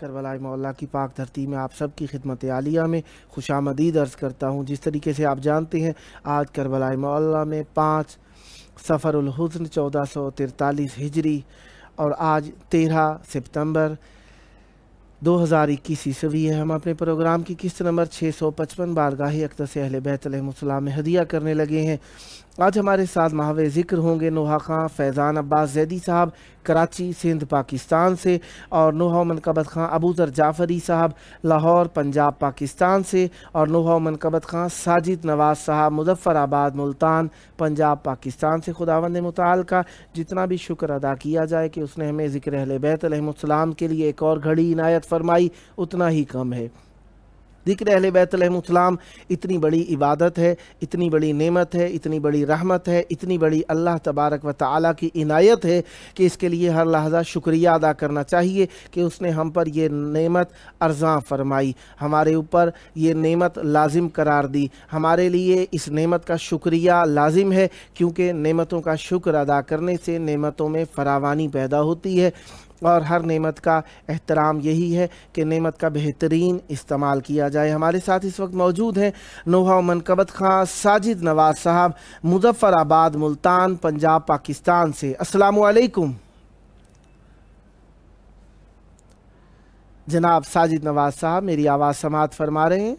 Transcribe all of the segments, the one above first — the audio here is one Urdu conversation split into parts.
کربلائے مولا کی پاک دھرتی میں آپ سب کی خدمت عالیہ میں خوش آمدید عرض کرتا ہوں۔ جس طریقے سے آپ جانتے ہیں آج کربلائے مولا میں 5 صفر الحزن 1443 ہجری اور آج 13 ستمبر 2021 عیسوی ہے۔ ہم اپنے پروگرام کی قسط نمبر 655 بارگاہ اقدس اہل بیت علیہ السلام میں ہدیہ کرنے لگے ہیں۔ آج ہمارے ساتھ محو ذکر ہوں گے نوحہ خاں فیضان عباس زیدی صاحب کراچی سندھ پاکستان سے، اور نوحہ منقبت خاں ابوذر جعفری صاحب لاہور پنجاب پاکستان سے، اور نوحہ منقبت خاں ساجد نواز صاحب مظفر آباد ملتان پنجاب پاکستان سے۔ خداوند متعال کا جتنا بھی شکر ادا کیا جائے کہ اس نے ہمیں ذکر اہل بیت علیہ السلام کے لیے ایک اور گھڑی عنایت فرمائی اتنا ہی کم ہے۔ ذکر اہل بیت علیہ السلام اتنی بڑی عبادت ہے، اتنی بڑی نعمت ہے، اتنی بڑی رحمت ہے، اتنی بڑی اللہ تبارک و تعالیٰ کی عنایت ہے کہ اس کے لیے ہر لحظہ شکریہ ادا کرنا چاہیے کہ اس نے ہم پر یہ نعمت ارزاں فرمائی، ہمارے اوپر یہ نعمت لازم قرار دی۔ ہمارے لیے اس نعمت کا شکریہ لازم ہے، کیونکہ نعمتوں کا شکر ادا کرنے سے نعمتوں میں فراوانی پیدا ہوتی ہے، اور ہر نعمت کا احترام یہی ہے کہ نعمت کا بہترین استعمال کیا جائے۔ ہمارے ساتھ اس وقت موجود ہیں نوحہ منقبت خاں ساجد نواز صاحب مظفر آباد ملتان پنجاب پاکستان سے۔ السلام علیکم جناب ساجد نواز صاحب، میری آواز سماعت فرما رہے ہیں؟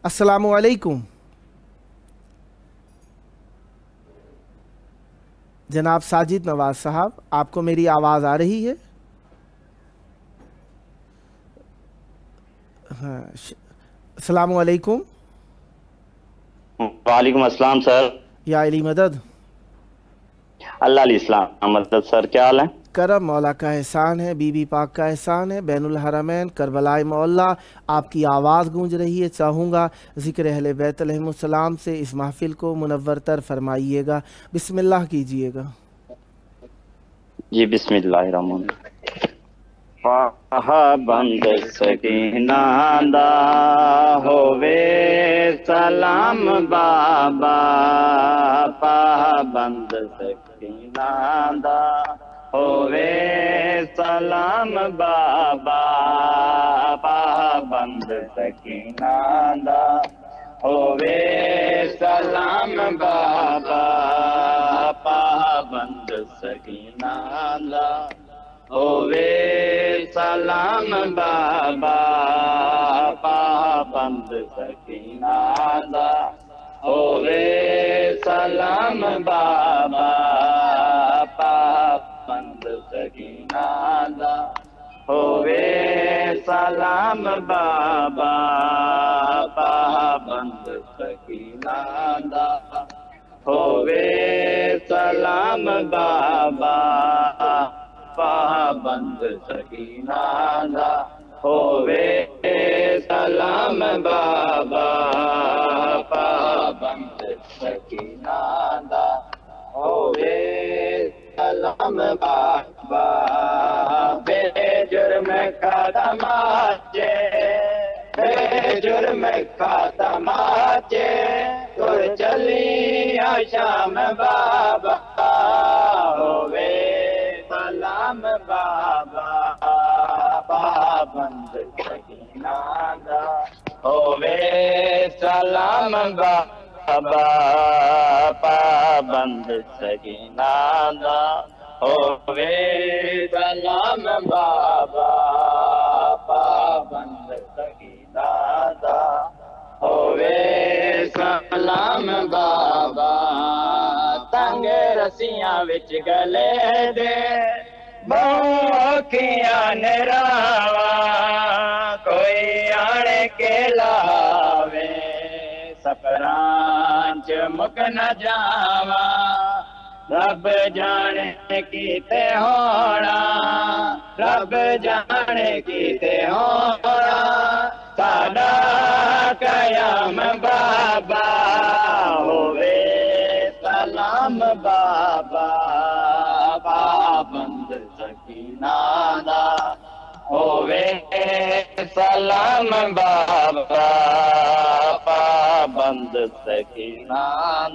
السلام علیکم جناب ساجد نواز صاحب، آپ کو میری آواز آ رہی ہے؟ ہاں، السلام علیکم۔ وعلیکم السلام سر۔ یا علی مدد۔ اللہ علیہ السلام مدد سر، کیا حال ہے؟ کرم مولا کا احسان ہے، بی بی پاک کا احسان ہے، بین الحرمین کربلائے مولا آپ کی آواز گونج رہی ہے۔ چاہوں گا ذکر اہل بیت علیہ السلام سے اس محفل کو منور تر فرمائیے گا، بسم اللہ کیجئے گا۔ جی بسم اللہ الرحمن الرحیم۔ بند سکینہ دا ہووے سلام بابا، بند سکینہ دا ہووے سلام بابا، بند سکینہ دا ہووے سلام بابا، بند سکینہ دا ہووے سلام بابا، پابند سکینہ دا ہووے سلام بابا، پابند سکینہ دا ہووے سلام بابا، پابند سکینہ دا ہووے سلام بابا، پابند سکینہ دا ہووے سلام بابا، پابند سکینہ دا ہووے سلام بابا، بے جرم قدم آچے، بے جرم قدم آچے، تر چلی شام بابا، ہووے سلام بابا، پابند سکینہ دا ہووے سلام بابا، پابند سکینہ دا ہووے سلام بابا، پابند سکینہ دا ہووے سلام بابا، تنگ رسیاں وچ گلے دے بوکیاں نراوا، کوئی آن کے لاوے سفران چ مک نہ جاوا، رب جانے کیتے ہونا، رب جانے کیتے ہونا، ساڈا قیام بابا، ہووے سلام بابا، پابند سکینہ دا ہووے سلام بابا، پابند سکینہ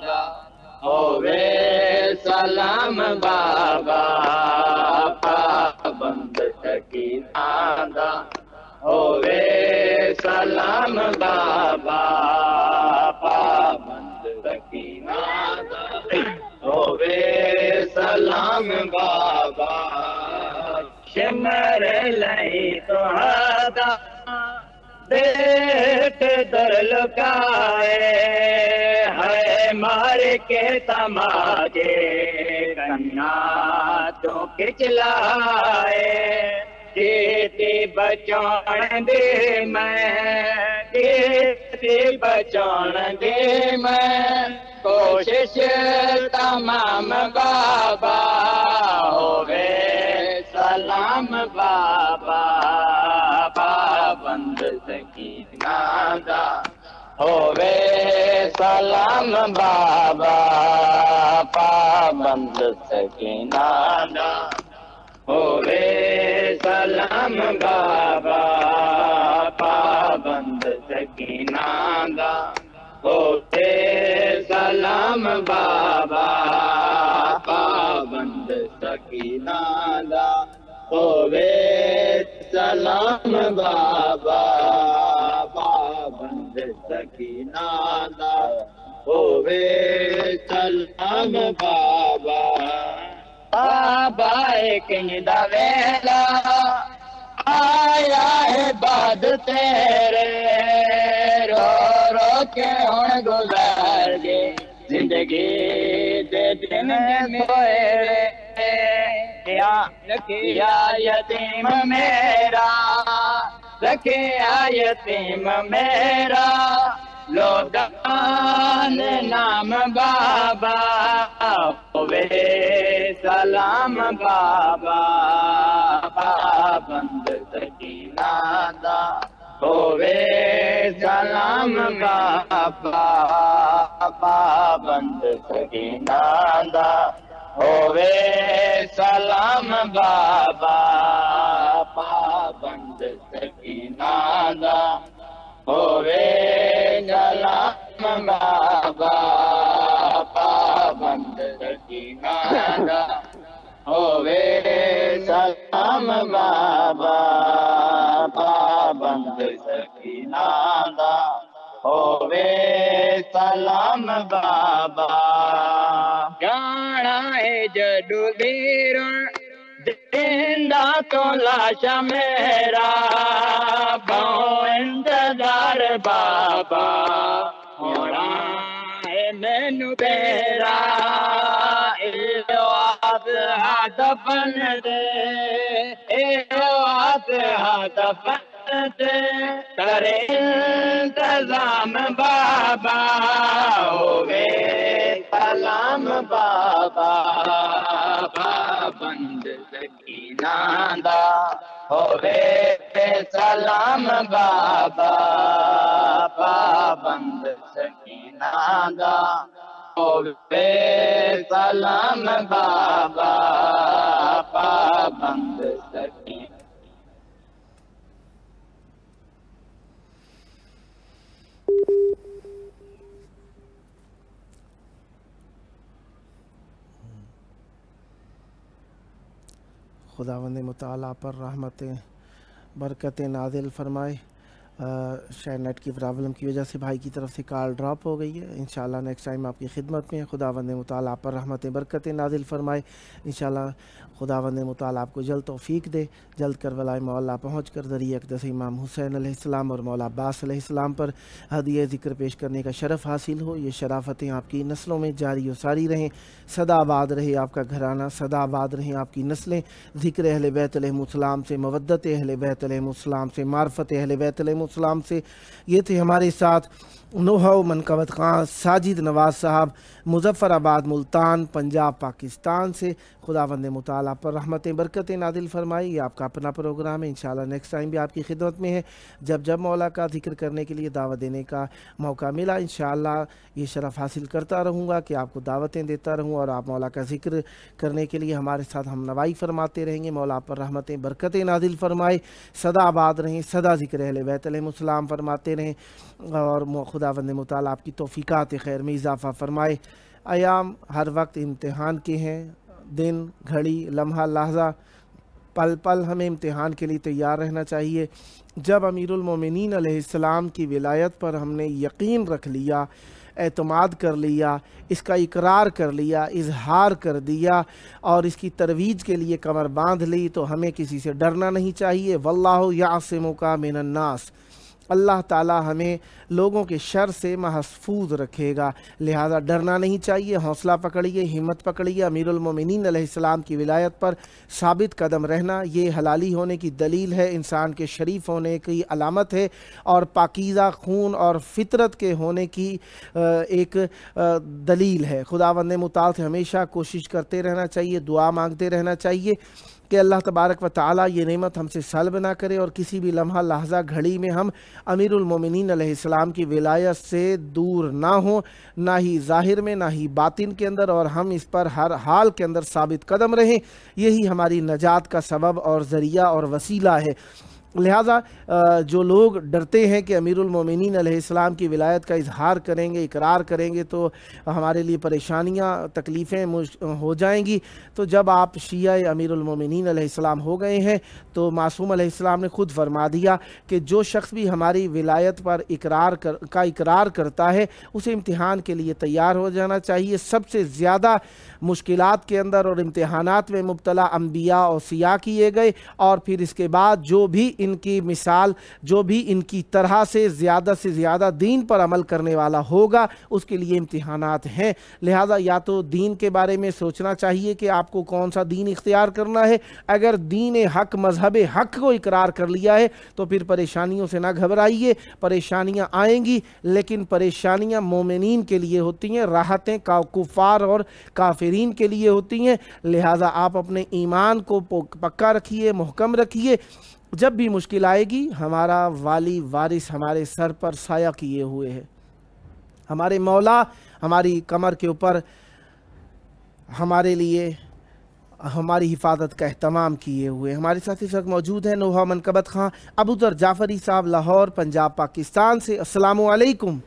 دا ہووے سلام بابا، پابند سکینہ دا سلام بابا پابند سکینہ دا ہووے سلام بابا شمر لئی تہاڈا دیکھ در لکائے ہے مار کے تماجے کنیا تو کھچ لائے کیتی بچان دے میں کیتی بچان دے میں کوشش تمام بابا ہووے سلام بابا پابند سکینہ دا ہووے سلام بابا پابند سکینہ دا ہووے سلام بابا پابند سکینہ دا ہووے سلام بابا پابند سکینہ دا ہووے سلام بابا پابند سکینہ دا ہووے سلام بابا بابا ایک دا ویلا آیا ہے بعد تیرے رو رو کے ہن گزار گے زندگی دے دن میرے رکھیا یتیم میرا رکھیا یتیم میرا لوگان نام بابا ہووے سلام بابا پابند سکینہ دا ہووے سلام بابا پابند سکینہ دا ہووے سلام بابا پابند سکینہ دا ہووے سلام بابا پابند سکینہ دا ہووے سلام بابا پابند سکینہ دا ہووے سلام بابا گانا ہے جدو دیرن دیندہ تو لاشا میرا بہو انتظار بابا ہونا ہے مینو تیرا دفن دے دفن دے کرے انتظام بابا ہووے سلام بابا پابند سکینہ دا ہووے سلام بابا پابند سکینہ دا ہووے سلام بابا پابند سکینہ خداوند متعالی پر رحمتیں برکتیں نازل فرمائے۔ شاید نیٹ کی پرابلم کی وجہ سے بھائی کی طرف سے کال ڈراپ ہو گئی ہے، انشاءاللہ نیکسٹ ٹائم آپ کی خدمت میں خداوند متعالی پر رحمتیں برکتیں نازل فرمائے۔ انشاءاللہ خداوند متعالی آپ کو جلد توفیق دے، جلد کربلائے معلیٰ پہنچ کر ذریعہ اقدس امام حسین علیہ السلام اور مولا عباس علیہ السلام پر ہدیہ ذکر پیش کرنے کا شرف حاصل ہو۔ یہ شرافتیں آپ کی نسلوں میں جاری و ساری رہیں، سدا آباد رہے آپ کا گھرانہ، سدا آباد رہیں آپ کی نسلیں، ذکر اہل بیت علیہ السلام سے، مودت اہل بیت علیہ السلام سے، معرفت اہل بیت علیہ السلام سے۔ یہ تھے ہمارے ساتھ نوحہ منقبت خان ساجد نواز صاحب، مظفر آباد ملتان پنجاب پاکستان سے۔ خداوند متعالی پر رحمتیں برکتیں نازل فرمائی۔ یہ آپ کا اپنا پروگرام ہے، انشاءاللہ نیکسٹ ٹائم بھی آپ کی خدمت میں ہے۔ جب مولا کا ذکر کرنے کے لیے دعوت دینے کا موقع ملا، انشاءاللہ یہ شرف حاصل کرتا رہوں گا کہ آپ کو دعوتیں دیتا رہوں اور آپ مولا کا ذکر کرنے کے لیے ہمارے ساتھ ہم نوائی فرماتے رہیں گے۔ مولا پر رحمتیں برکتیں نازل فرمائے، سدا آباد رہیں، سدا ذکر اہل بیت علیہ السلام فرماتے رہیں اور خداوند متعالی آپ کی توفیقات خیر میں اضافہ فرمائے۔ ایام ہر وقت امتحان کے ہیں، دن گھڑی لمحہ لحظہ پل پل ہمیں امتحان کے لیے تیار رہنا چاہیے۔ جب امیر المومنین علیہ السلام کی ولایت پر ہم نے یقین رکھ لیا، اعتماد کر لیا، اس کا اقرار کر لیا، اظہار کر دیا اور اس کی ترویج کے لیے کمر باندھ لی، تو ہمیں کسی سے ڈرنا نہیں چاہیے۔ واللہ یعصمک من الناس، اللہ تعالیٰ ہمیں لوگوں کے شر سے محفوظ رکھے گا، لہذا ڈرنا نہیں چاہیے۔ حوصلہ پکڑیے، ہمت پکڑیے، امیر المومنین علیہ السلام کی ولایت پر ثابت قدم رہنا یہ حلالی ہونے کی دلیل ہے، انسان کے شریف ہونے کی علامت ہے، اور پاکیزہ خون اور فطرت کے ہونے کی ایک دلیل ہے۔ خداوند متعال سے ہمیشہ کوشش کرتے رہنا چاہیے، دعا مانگتے رہنا چاہیے کہ اللہ تبارک و تعالیٰ یہ نعمت ہم سے سلب نہ کرے، اور کسی بھی لمحہ لحظہ گھڑی میں ہم امیر المومنین علیہ السلام کی ولایت سے دور نہ ہوں، نہ ہی ظاہر میں نہ ہی باطن کے اندر، اور ہم اس پر ہر حال کے اندر ثابت قدم رہیں۔ یہی ہماری نجات کا سبب اور ذریعہ اور وسیلہ ہے۔ لہٰذا جو لوگ ڈرتے ہیں کہ امیر المومنین علیہ السلام کی ولایت کا اظہار کریں گے، اقرار کریں گے تو ہمارے لیے پریشانیاں تکلیفیں ہو جائیں گی، تو جب آپ شیعہ امیر المومنین علیہ السلام ہو گئے ہیں تو معصوم علیہ السلام نے خود فرما دیا کہ جو شخص بھی ہماری ولایت پر اقرار کرتا ہے اسے امتحان کے لیے تیار ہو جانا چاہیے۔ سب سے زیادہ مشکلات کے اندر اور امتحانات میں مبتلا انبیاء اور اوصیاء کیے گئے، اور پھر اس کے بعد جو بھی ان کی مثال، جو بھی ان کی طرح سے زیادہ دین پر عمل کرنے والا ہوگا اس کے لیے امتحانات ہیں۔ لہذا یا تو دین کے بارے میں سوچنا چاہیے کہ آپ کو کون سا دین اختیار کرنا ہے۔ اگر دین حق، مذہب حق کو اقرار کر لیا ہے تو پھر پریشانیوں سے نہ گھبرائیے، پریشانیاں آئیں گی لیکن پریشانیاں مومنین کے لیے ہوتی ہیں، راحتیں کفار اور کافرین کے لیے ہوتی ہیں۔ لہذا آپ اپنے ایمان کو پکا رکھیے، محکم رکھیے۔ جب بھی مشکل آئے گی ہمارا والی وارث ہمارے سر پر سایہ کیے ہوئے ہے، ہمارے مولا ہماری کمر کے اوپر ہمارے لیے ہماری حفاظت کا اہتمام کیے ہوئے۔ ہمارے ساتھ اس وقت موجود ہیں نوحہ منقبت خان ابو ذر جعفری صاحب لاہور پنجاب پاکستان سے۔ السلام علیکم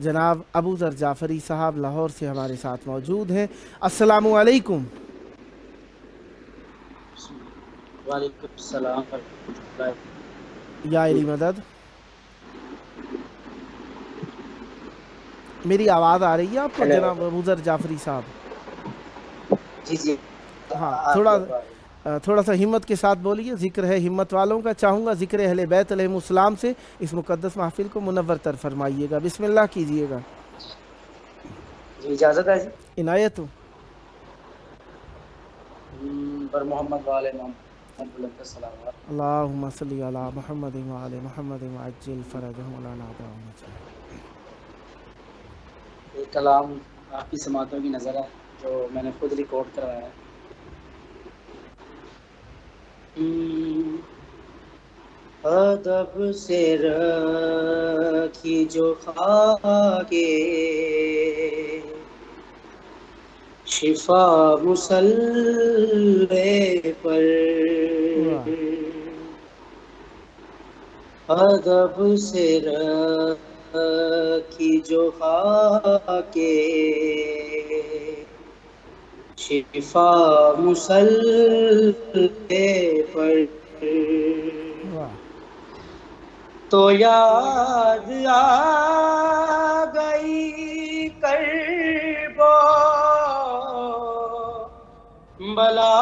جناب ابو ذر جعفری صاحب لاہور سے ہمارے ساتھ موجود ہیں۔ السلام علیکم۔ وعلیکم السلام ورحمۃ اللہ۔ یا علی مدد، میری آواز آ رہی ہے آپ کو جناب ابو ذر جعفری صاحب؟ جی ہاں، تھوڑا سا ہمت کے ساتھ بولیے، ذکر ہے ہمت والوں کا۔ چاہوں گا ذکر اہل بیت علیہ السلام سے اس مقدس محفل کو منور تر فرمائیے گا۔ بسم اللہ کیجئے گا۔ جی اجازت ہے جی۔ عنایت ہو۔ پر محمد وعلى محمد بلند السلام۔ اللہم صلی علی محمد وعلی محمد وعجل فرجہ مولانا دعونا۔ ایک کلام آپ کی سماعتوں کی نظر ہے جو میں نے خود ریکارڈ کروایا ہے۔ ادب سے رکھی جو خاکے شفا مصلی پر، ادب سے رکھی جو خاکے شفا مصلی پر، تو یاد آ گئی کرب بلا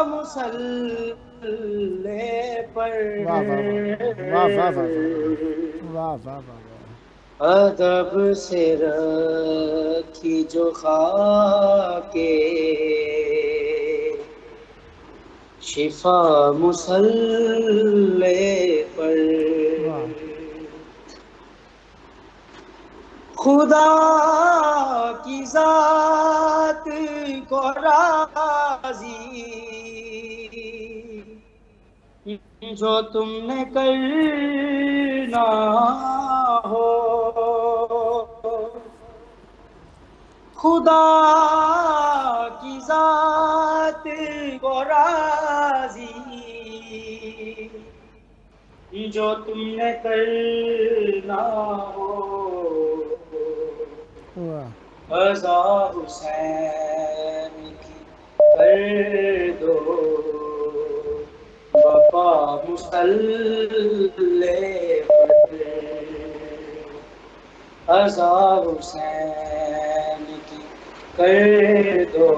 مصلی پر، ادب سے رکھی جو خاکے شفا مصلی پر، خدا کی ذات کو راضی جو تم نے کرنا ہو، خدا کی ذات کو راضی جو تم نے کرنا ہو، رضا حسین کی کر دو بپا مسلح پر ازا حسین کی کر دو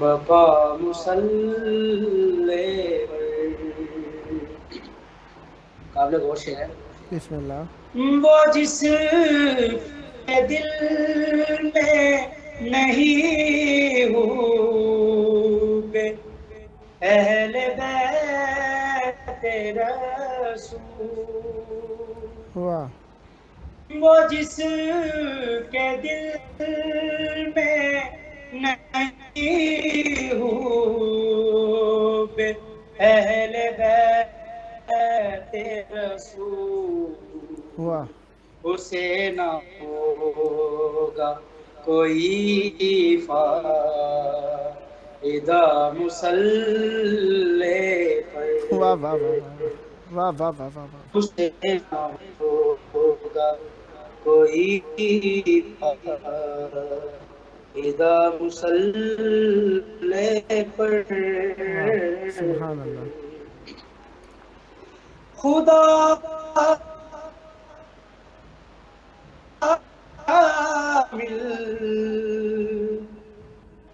بپا مسلح پر. قابل غور شعر ہے. بسم اللہ. وہ جس کے دل میں نہیں ہوں بے اہل بیت رسول. واہ. وہ جس کے دل میں نہیں ہوں بے اہل بیت رسول. واہ. اسے نہ ہوگا کوئی فائدہ مسلح پر. واہ واہ واہ واہ واہ واہ واہ واہ. اسے نہ ہوگا کوئی فائدہ مسلح پر. سبحان اللہ. خدا مل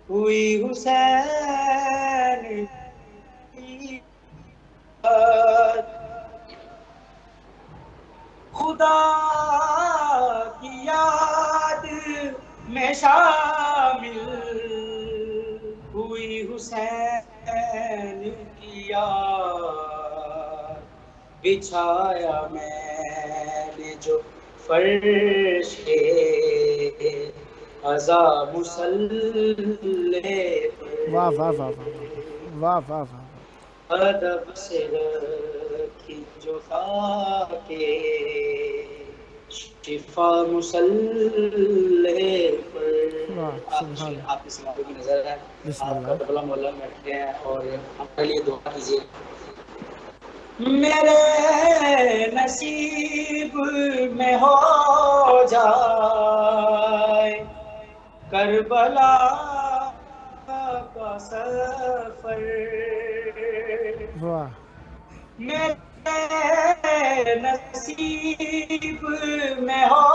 ہوئی حسین کی بات. خدا کی یاد میں شامل ہوئی حسین کی یاد. بچھایا میں نے جو فرش ازا مسلح پر. واہ واہ واہ واہ واہ واہ واہ. ادب سے رکھی جو خاک شفا مسلح پر. آپ کی سماعتوں کی نظر ہے. آپ کا بلا مولا بیٹھتے ہیں اور ہمارے لیے دعا کیجیے. میرے نصیب میں ہو جائے کربلا کا سفر. میرے نصیب میں ہو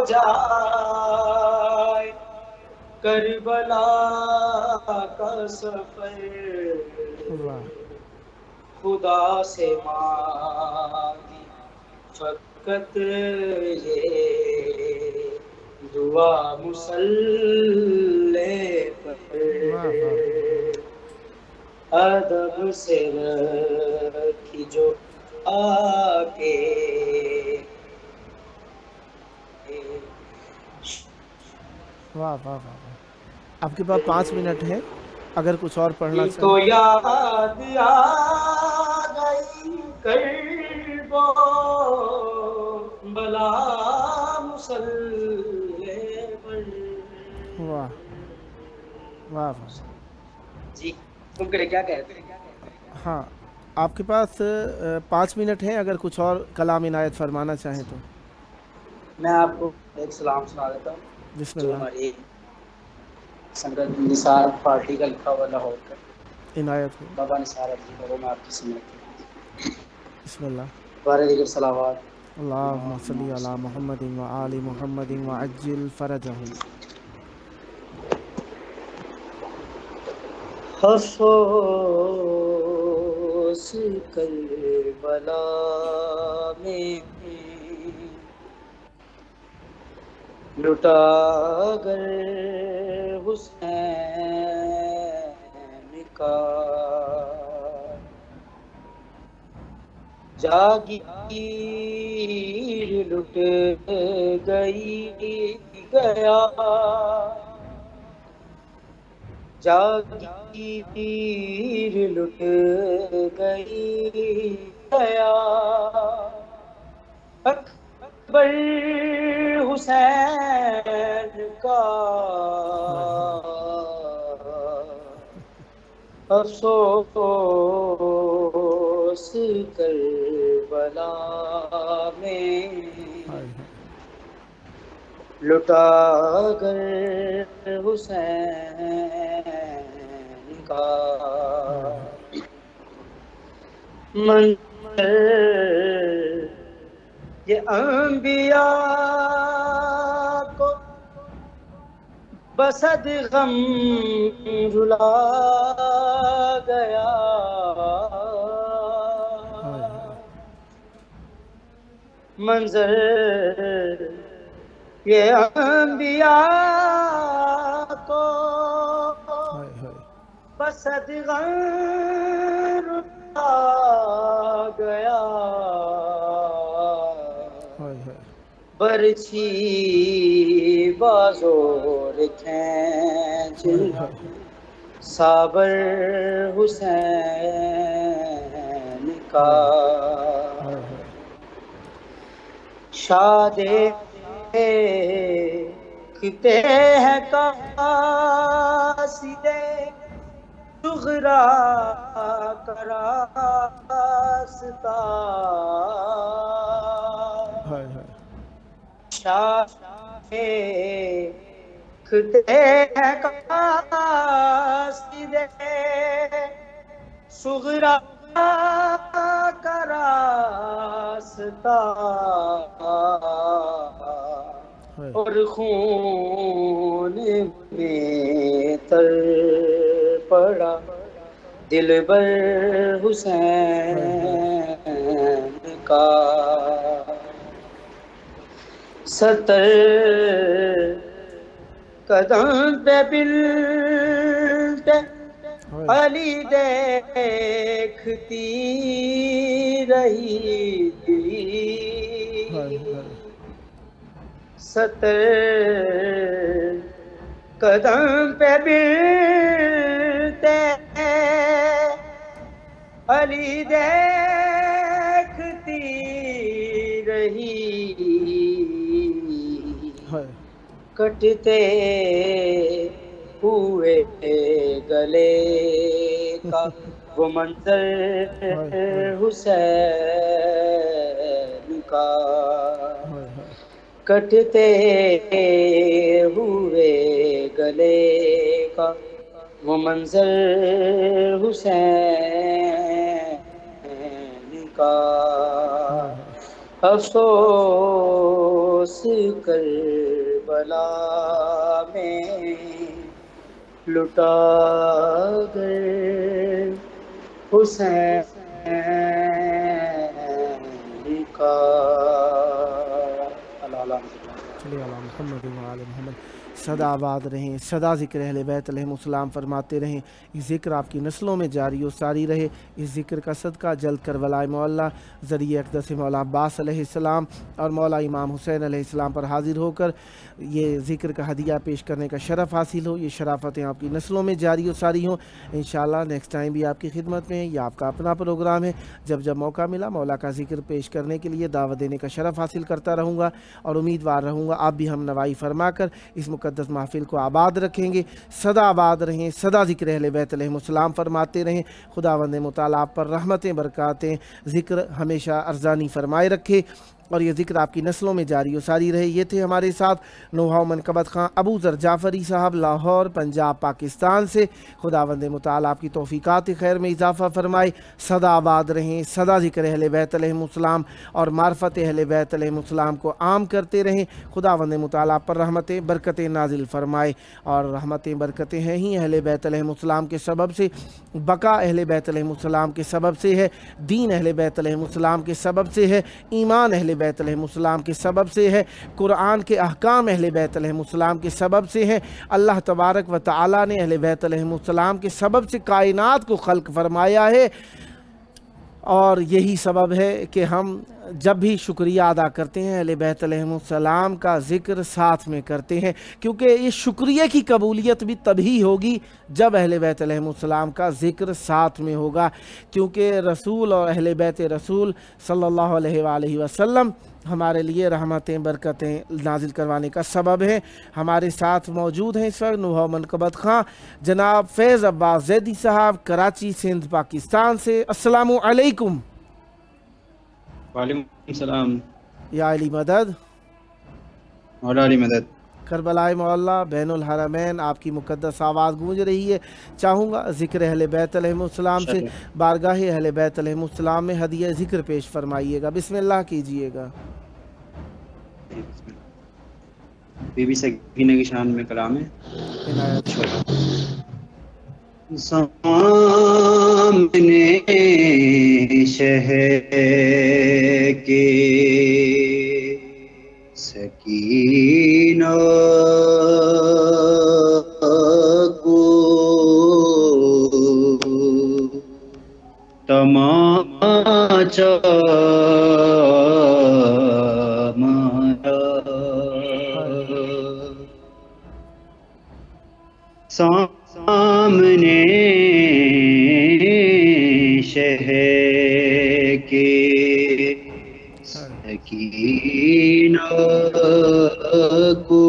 جائے کربلا کا سفر. خدا سے مانگی فقط یہ دعا مسلح پر. ادب سے رکھی جو آکے. واہ واہ واہ. آپ کے پاس 5 منٹ ہے اگر کچھ اور پڑھنا چاہیں. تو یاد آ گئی کربو بلا مسلح پر. واہ واہ واہ. جی تم کرے کیا کہتے ہیں. ہاں آپ کے پاس 5 منٹ ہیں اگر کچھ اور کلام عنایت فرمانا چاہیں تو. میں آپ کو ایک سلام سنا دیتا ہوں. بسم جو اللہ. ہماری سنگت نثار پارٹی کا لکھا ہوا لاہور کا عنایت ہو. بابا نثار علی وہ میں آپ کی سمجھ. بسم اللہ. بارے دیگر صلوات. اللہم صلی علی محمد و آل محمد وعجل فرجہم. افسوس کربلا میں لٹا گر حسین کا جاگیر لٹ گئی گیا جاگیر لٹ گئی گیا. اکبر حسین کا افسوس کربلا میں لٹا گر حسین کا منظر یہ انبیاء کو بصد غم رلا گیا منظر یہ انبیاء کو بصد غم رلا گیا برچھی بازور کھینچ صابر حسین کا شاد کتے ہیں قاصد صغرا کا راستہ کتے ہیں قاصد صغرا کا راستہ اور خون میں تر پڑا دلبر حسین کا ستر قدم پہ بلٹ علی دیکھتی رہی تھی ستر قدم پہ بلٹ علی دیکھتی رہی کٹتے ہوئے گلے کا وہ منظر حسین کا کٹتے ہوئے گلے کا وہ منظر حسین کا افسوس کربلا میں لٹا گئے حسین کا چلیے محمد محمد سدا آباد رہیں، سدا ذکر اہل بیت علیہم السلام فرماتے رہیں، یہ ذکر آپ کی نسلوں میں جاری و ساری رہے۔ اس ذکر کا صدقہ جلد کربلا معلیٰ ذریعہ اقدس مولا عباس علیہ السلام اور مولا امام حسین علیہ السلام پر حاضر ہو کر یہ ذکر کا ہدیہ پیش کرنے کا شرف حاصل ہو، یہ شرافتیں آپ کی نسلوں میں جاری و ساری ہوں۔ انشاءاللہ نیکسٹ ٹائم بھی آپ کی خدمت میں ہے، یہ آپ کا اپنا پروگرام ہے، جب موقع ملا مولا کا ذکر پیش کرنے کے لیے دعوت دینے کا شرف حاصل کرتا رہوں گا اور امیدوار رہوں گا آپ بھی ہم نوائی فرما کر اس مقدس محفل کو آباد رکھیں گے۔ سدا آباد رہیں، سدا ذکر اہل بیت علیہم السلام فرماتے رہیں۔ خداوند مطالعہ آپ پر رحمتیں برکاتیں ذکر ہمیشہ ارزانی فرمائے رکھے اور یہ ذکر آپ کی نسلوں میں جاری و ساری رہے۔ یہ تھے ہمارے ساتھ نوحہ منقبت خان ابو ذر جعفری صاحب لاہور پنجاب پاکستان سے۔ خداوند متعال آپ کی توفیقات خیر میں اضافہ فرمائے۔ سدا آباد رہیں، سدا ذکر اہل بیت علیہم السلام اور معرفت اہل بیت علیہم السلام کو عام کرتے رہیں۔ خداوند متعال آپ پر رحمتیں برکتیں نازل فرمائے، اور رحمتیں برکتیں ہیں ہی اہل بیت علیہم السلام کے سبب سے، بقا اہل بیت علیہم السلام کے سبب سے ہے، دین اہل بیت علیہم السلام کے سبب سے ہے، ایمان اہل بیت علیہم السلام کے سبب سے ہے، قرآن کے احکام اہل بیت علیہم السلام کے سبب سے ہے۔ اللہ تبارک و تعالی نے اہل بیت علیہم السلام کے سبب سے کائنات کو خلق فرمایا ہے، اور یہی سبب ہے کہ ہم جب بھی شکریہ ادا کرتے ہیں اہل بیت علیہم السلام کا ذکر ساتھ میں کرتے ہیں، کیونکہ یہ شکریہ کی قبولیت بھی تبھی ہوگی جب اہل بیت علیہم السلام کا ذکر ساتھ میں ہوگا، کیونکہ رسول اور اہل بیت رسول صلی اللہ علیہ وآلہ وسلم ہمارے لیے رحمتیں برکتیں نازل کروانے کا سبب ہے۔ ہمارے ساتھ موجود ہیں اس وقت نوحہ منقبت خان جناب فیض عباس زیدی صاحب کراچی سندھ پاکستان سے۔ السلام علیکم۔ وعلیکم السلام۔ یا علی مدد، مولا علی مدد۔ کربلائے مولا بین الحرمین آپ کی مقدس آواز گونج رہی ہے. چاہوں گا ذکر اہل بیت علیہ السلام سے بارگاہ اہل بیت علیہ السلام میں ہدیہ ذکر پیش فرمائیے گا. بسم اللہ کیجئے گا. بی بی سکینہ کی شان میں کلام ہے. سامنے شہر کے سکینہ کو تماچا مارا سامنے شہر کے سکینہ کو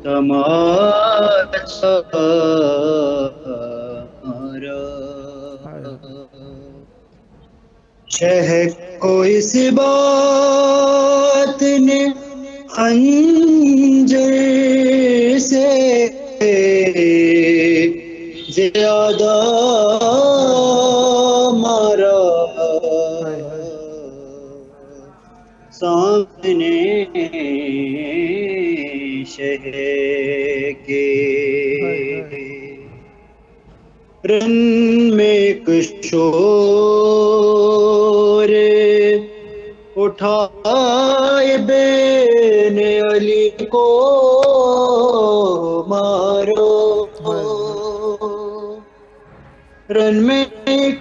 تماچا مارا. شہر کو اس بات نے خنجر سے زیادہ مارا. سامنے شہر کے رن میں کشور اٹھائے بین علی کو مارو. رن میں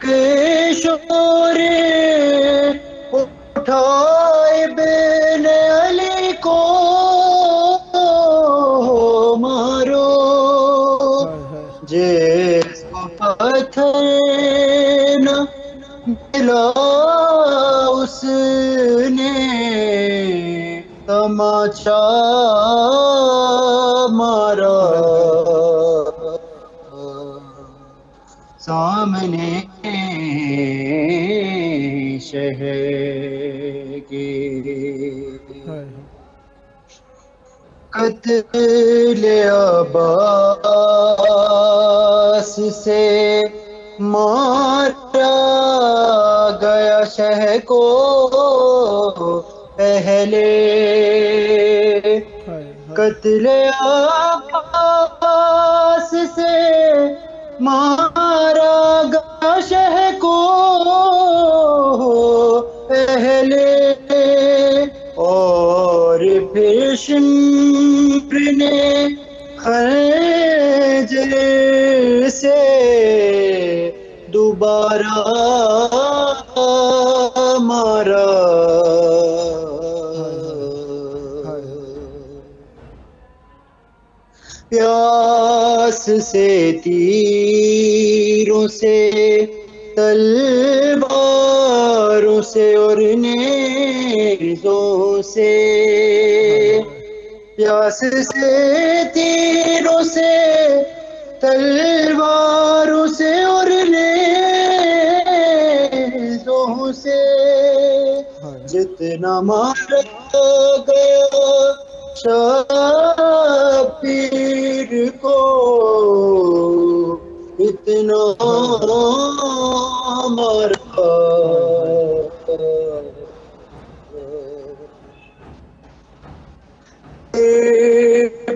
کشور اٹھائے بین علی کو مارو. جس کو پتھر نہ ملا اس نے تماچا مارا. سامنے شہر کے قتل عباس سے مارا گیا شہر کو پہلے. قتل عباس سے مارا گیا شہر کو پہلے. اور پھر شمر نے خنجر سے دوبارہ مارا. پیاس سے تیروں سے تلواروں سے اور نیزوں سے. پیاس سے تیروں سے تلواروں سے اور نیزوں سے جتنا مارا گیا شبیر کو اتنا مارا.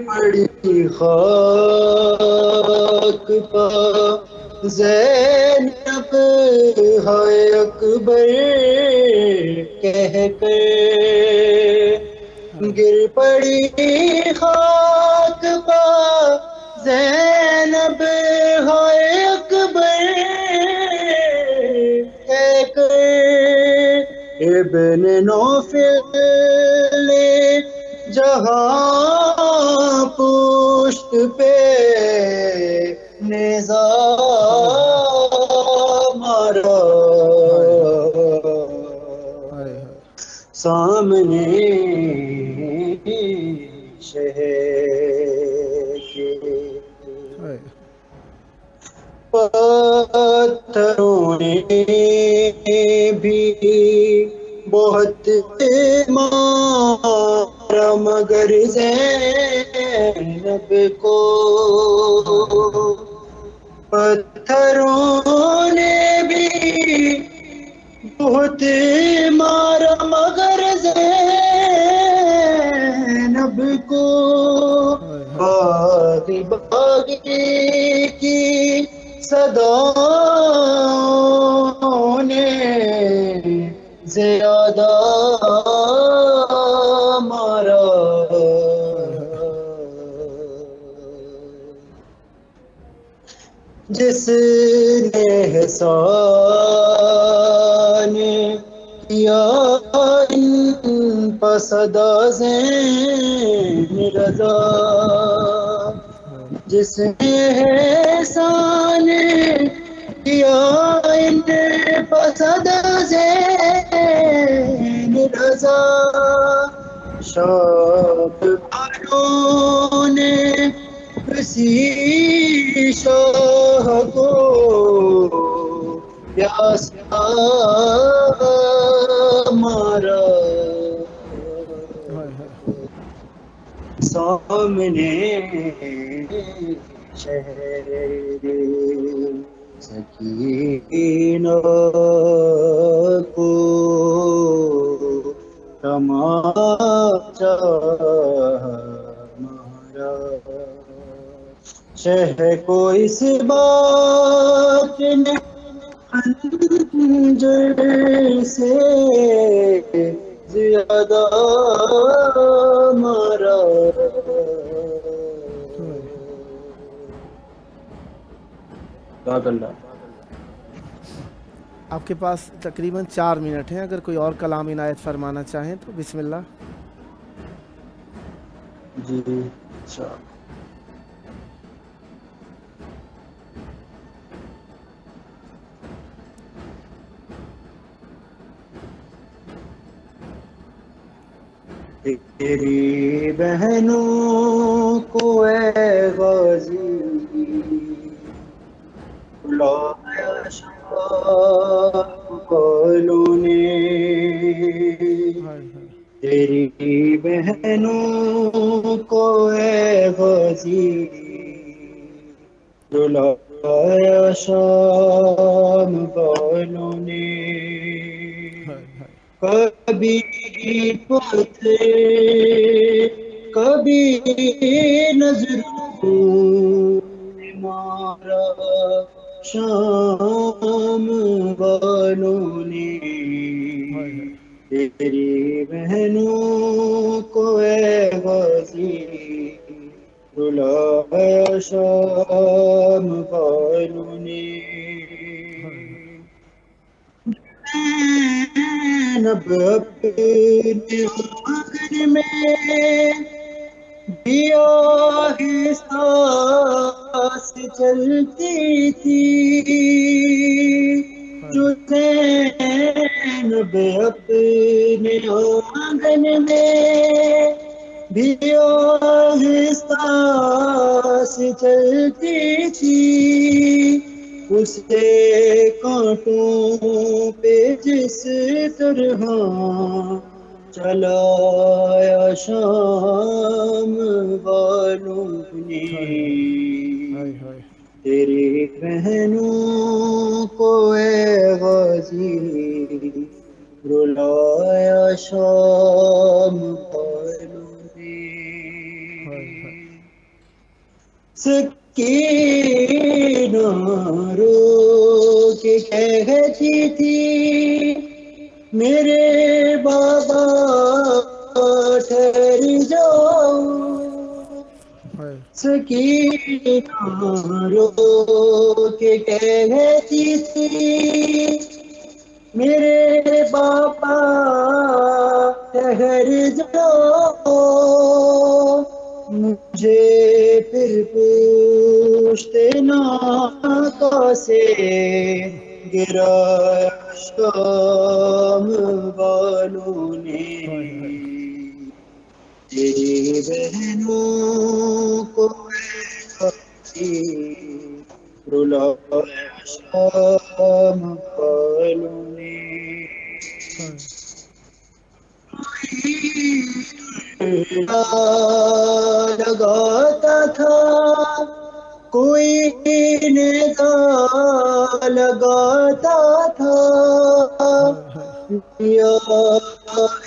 پڑی خاک پا زینب ہے اکبر کہہ کر. گر پڑی خاک پا زینب ہے اکبر کہہ کر. ابن نوفل نے جہاں پشت پہ نیزہ مارا. سامنے شہر کے پتھروں نے بھی بہت مارا مارا مگر زینب کو پتھروں نے بھی بہت مارا مگر زینب کو باغی باغی کی صداؤں نے زیادہ مارا جس نے احسان کیا ان پسدا زین رضا جس نے احسان کیا ان پسدا زین رضا شاپ والوں نے اسی شاہ کو پیاسا مارا سامنے شہر سکینہ کو تماچا مارا شہ کو اس بات نے خنجر سے زیادہ مارا اللہ آپ کے پاس تقریباً 4 منٹ ہیں، اگر کوئی اور کلام عنایت فرمانا چاہیں تو بسم اللہ. جی اچھا تیری بہنوں کو اے غازی بلایا شاہ والوں نے تیری بہنوں کو اے غازی بلایا شام والوں نے کبھی پتھر کبھی نظروں نے مارا شام والوں نے تیری بہنوں کو اے غازی بلایا شام والوں نے زینب اپنے آنگن میں بھی آہستہ سے چلتی تھی جو زینب اپنے آنگن میں بھی آہستہ سے چلتی تھی اسے کانٹوں پہ جس طرح چلایا شام والوں نے تیری بہنوں کو اے غازی رلایا شام والوں نے سکینہ رو کے کہتی تھی میرے بابا ٹھہر جاؤ سکینہ رو کے کہتی تھی میرے بابا ٹھہر جاؤ مجھے پھر پوچھتے ناکا سے گرایا شام والوں نے تیری بہنوں کو رلایا شام والوں نے لگاتا تھا کوئی نگاہ لگاتا تھا یا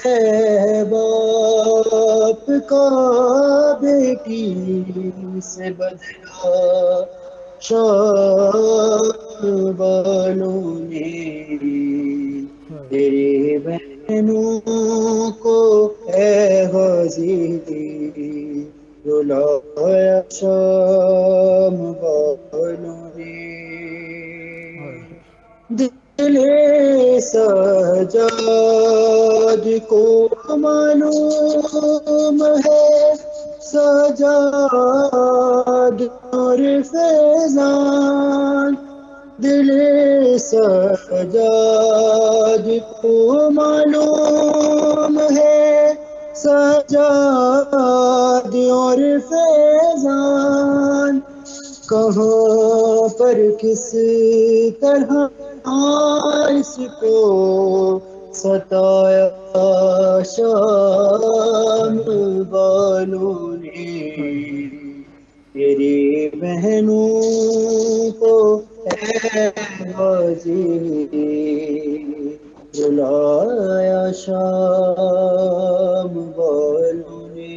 ہے باپ کا بیٹی سے بدلا شام والوں نے تیری بہنوں کو اے غازی رلایا شام والوں نے دل سجاد کو معلوم ہے سجاد اور فیضان دل سجاد کو معلوم ہے سجاد اور فیضان کہاں پر کس طرح اس کو ستایا شام والوں نے تیری بہنوں کو اے غازی رلایا شام والوں نے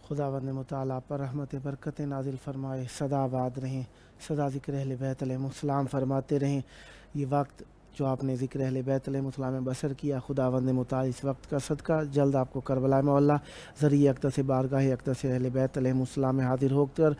خداوند متعالی پر رحمت برکت نازل فرمائے، سدا آباد رہیں، سدا ذکر اہل بیت علیہ السلام فرماتے رہیں۔ یہ وقت جو آپ نے ذکر اہل بیت علیہ السلام میں بسر کیا، خداوند متعالی اس وقت کا صدقہ جلد آپ کو کربلا معلّہ ذریعہ اقدس بارگاہ اقدس اہل بیت علیہ السلام میں حاضر ہو کر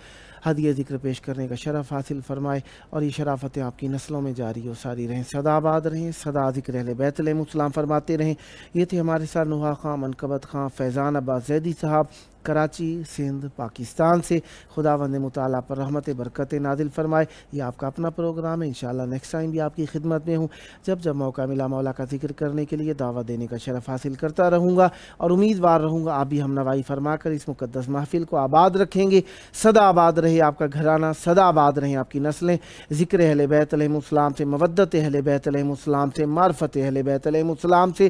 ہدیہ ذکر پیش کرنے کا شرف حاصل فرمائے، اور یہ شرافتیں آپ کی نسلوں میں جاری و ساری رہیں، سدا آباد رہیں، سدا ذکر اہل بیت علیہ السلام فرماتے رہیں۔ یہ تھے ہمارے ساتھ نوحہ خان منقبت خان فیضان عباس زیدی صاحب کراچی سندھ پاکستان سے۔ خداوند متعالی پر رحمت برکت نازل فرمائے۔ یہ آپ کا اپنا پروگرام ہے، انشاءاللہ نیکسٹ ٹائم بھی آپ کی خدمت میں ہوں، جب موقع ملا مولا کا ذکر کرنے کے لیے دعوت دینے کا شرف حاصل کرتا رہوں گا، اور امیدوار رہوں گا آپ بھی ہم نوائی فرما کر اس مقدس محفل کو آباد رکھیں گے۔ سدا آباد رہے آپ کا گھرانہ، سدا آباد رہیں آپ کی نسلیں، ذکر اہل بیت علیہ السلام سے، مودت اہل بیت علیہ السلام سے، معرفت اہل بیت علیہ السلام سے۔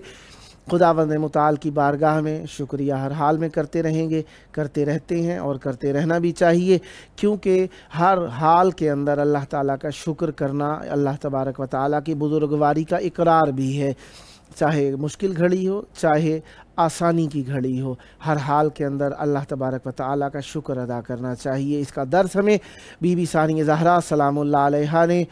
خداوند متعال کی بارگاہ میں شکریہ ہر حال میں کرتے رہیں گے، کرتے رہتے ہیں اور کرتے رہنا بھی چاہیے، کیونکہ ہر حال کے اندر اللہ تعالیٰ کا شکر کرنا اللہ تبارک و تعالیٰ کی بزرگواری کا اقرار بھی ہے، چاہے مشکل گھڑی ہو چاہے آسانی کی گھڑی ہو، ہر حال کے اندر اللہ تبارک و تعالیٰ کا شکر ادا کرنا چاہیے۔ اس کا درس ہمیں بی بی ثانیہ زہرا سلام اللہ علیہا نے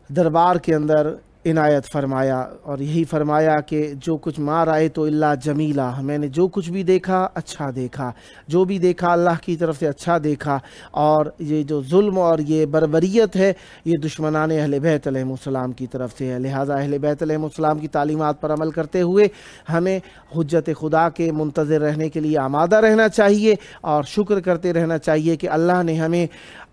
دربار کے اندر عنایت فرمایا، اور یہی فرمایا کہ جو کچھ ما رأیت الا جمیلا، میں نے جو کچھ بھی دیکھا اچھا دیکھا، جو بھی دیکھا اللہ کی طرف سے اچھا دیکھا، اور یہ جو ظلم اور یہ بربریت ہے یہ دشمنان اہل بیت علیہ السلام کی طرف سے ہے، لہٰذا اہل بیت علیہ السلام کی تعلیمات پر عمل کرتے ہوئے ہمیں حجت خدا کے منتظر رہنے کے لیے آمادہ رہنا چاہیے، اور شکر کرتے رہنا چاہیے کہ اللہ نے ہمیں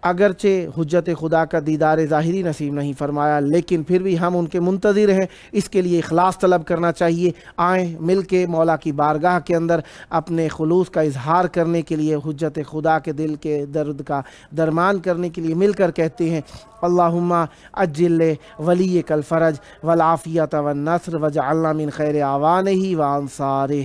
اگرچہ حجت خدا کا دیدار ظاہری نصیب نہیں فرمایا، لیکن پھر بھی ہم ان کے منتظر ہیں، اس کے لیے اخلاص طلب کرنا چاہیے۔ آئیں مل کے مولا کی بارگاہ کے اندر اپنے خلوص کا اظہار کرنے کے لیے، حجت خدا کے دل کے درد کا درمان کرنے کے لیے مل کر کہتے ہیں اللہم اجل ولیک الفرج والعافیت والنصر وجعلنا من خیر اعوانہ وانصارہ۔